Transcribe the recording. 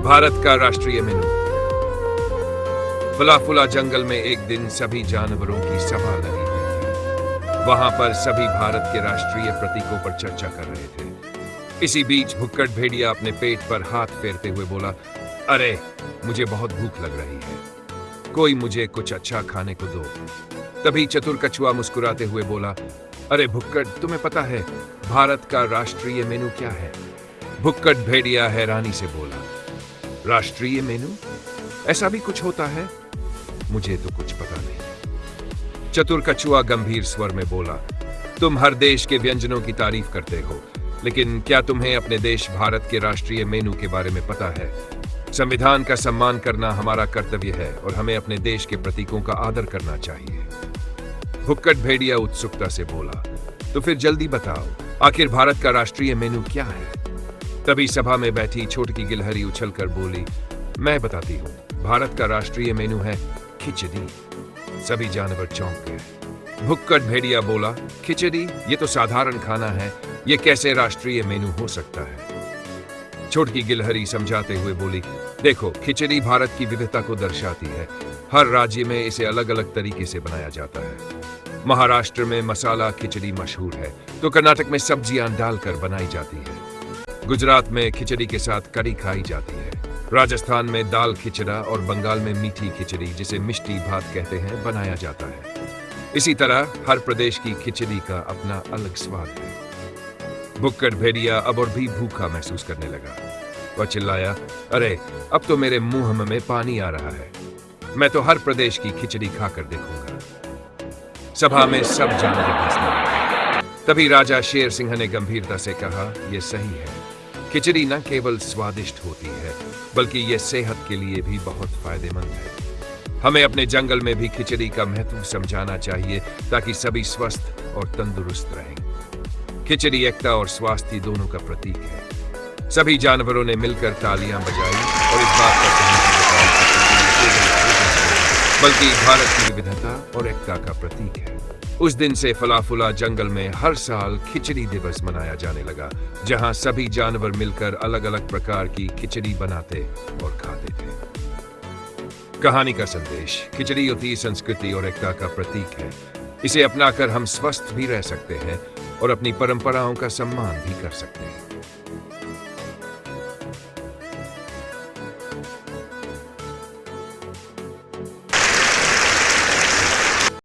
भारत का राष्ट्रीय मेनू। फुला जंगल में एक दिन सभी जानवरों की सभा लगी हुई थी। वहां पर सभी भारत के राष्ट्रीय प्रतीकों पर चर्चा कर रहे थे। इसी बीच भुक्कड़ भेड़िया अपने पेट पर हाथ फेरते हुए बोला, अरे मुझे बहुत भूख लग रही है, कोई मुझे कुछ अच्छा खाने को दो। तभी चतुर कछुआ मुस्कुराते हुए बोला, अरे भुक्कड़, तुम्हें पता है भारत का राष्ट्रीय मेनू क्या है? भुक्कड़ भेड़िया हैरानी से बोला, राष्ट्रीय मेनू? ऐसा भी कुछ होता है? मुझे तो कुछ पता नहीं। चतुर कछुआ गंभीर स्वर में बोला, तुम हर देश के व्यंजनों की तारीफ करते हो, लेकिन क्या तुम्हें अपने देश भारत के राष्ट्रीय मेनू के बारे में पता है? संविधान का सम्मान करना हमारा कर्तव्य है और हमें अपने देश के प्रतीकों का आदर करना चाहिए। भुक्कड़ भेड़िया उत्सुकता से बोला, तो फिर जल्दी बताओ, आखिर भारत का राष्ट्रीय मेनू क्या है? तभी सभा में बैठी छोटकी गिलहरी उछलकर बोली, मैं बताती हूँ, भारत का राष्ट्रीय मेनू है खिचड़ी। सभी जानवर चौंक गए। भुक्कड़ भेड़िया बोला, खिचड़ी? ये तो साधारण खाना है, ये कैसे राष्ट्रीय मेनू हो सकता है? छोटकी गिलहरी समझाते हुए बोली, देखो, खिचड़ी भारत की विविधता को दर्शाती है। हर राज्य में इसे अलग अलग तरीके से बनाया जाता है। महाराष्ट्र में मसाला खिचड़ी मशहूर है, तो कर्नाटक में सब्जियां डालकर बनाई जाती है। गुजरात में खिचड़ी के साथ कड़ी खाई जाती है। राजस्थान में दाल खिचड़ा और बंगाल में मीठी खिचड़ी, जिसे मिष्टी भात कहते हैं, बनाया जाता है। इसी तरह हर प्रदेश की खिचड़ी का अपना अलग स्वाद है। भुक्कड़ भेड़िया अब और भी भूखा महसूस करने लगा। वह चिल्लाया, अरे अब तो मेरे मुंह में पानी आ रहा है, मैं तो हर प्रदेश की खिचड़ी खाकर देखूंगा। सभा में सब जानवर हंसने लगे। तभी राजा शेर सिंह ने गंभीरता से कहा, यह सही है, खिचड़ी न केवल स्वादिष्ट होती है, बल्कि यह सेहत के लिए भी बहुत फायदेमंद है। हमें अपने जंगल में भी खिचड़ी का महत्व समझाना चाहिए, ताकि सभी स्वस्थ और तंदुरुस्त रहें। खिचड़ी एकता और स्वास्थ्य दोनों का प्रतीक है। सभी जानवरों ने मिलकर तालियां बजाई और इस बात पर सहमति जताई, बल्कि भारत की विविधता और एकता का प्रतीक है। उस दिन से फुला जंगल में हर साल खिचड़ी दिवस मनाया जाने लगा, जहां सभी जानवर मिलकर अलग अलग प्रकार की खिचड़ी बनाते और खाते थे। कहानी का संदेश, खिचड़ी होती संस्कृति और एकता का प्रतीक है। इसे अपनाकर हम स्वस्थ भी रह सकते हैं और अपनी परंपराओं का सम्मान भी कर सकते हैं।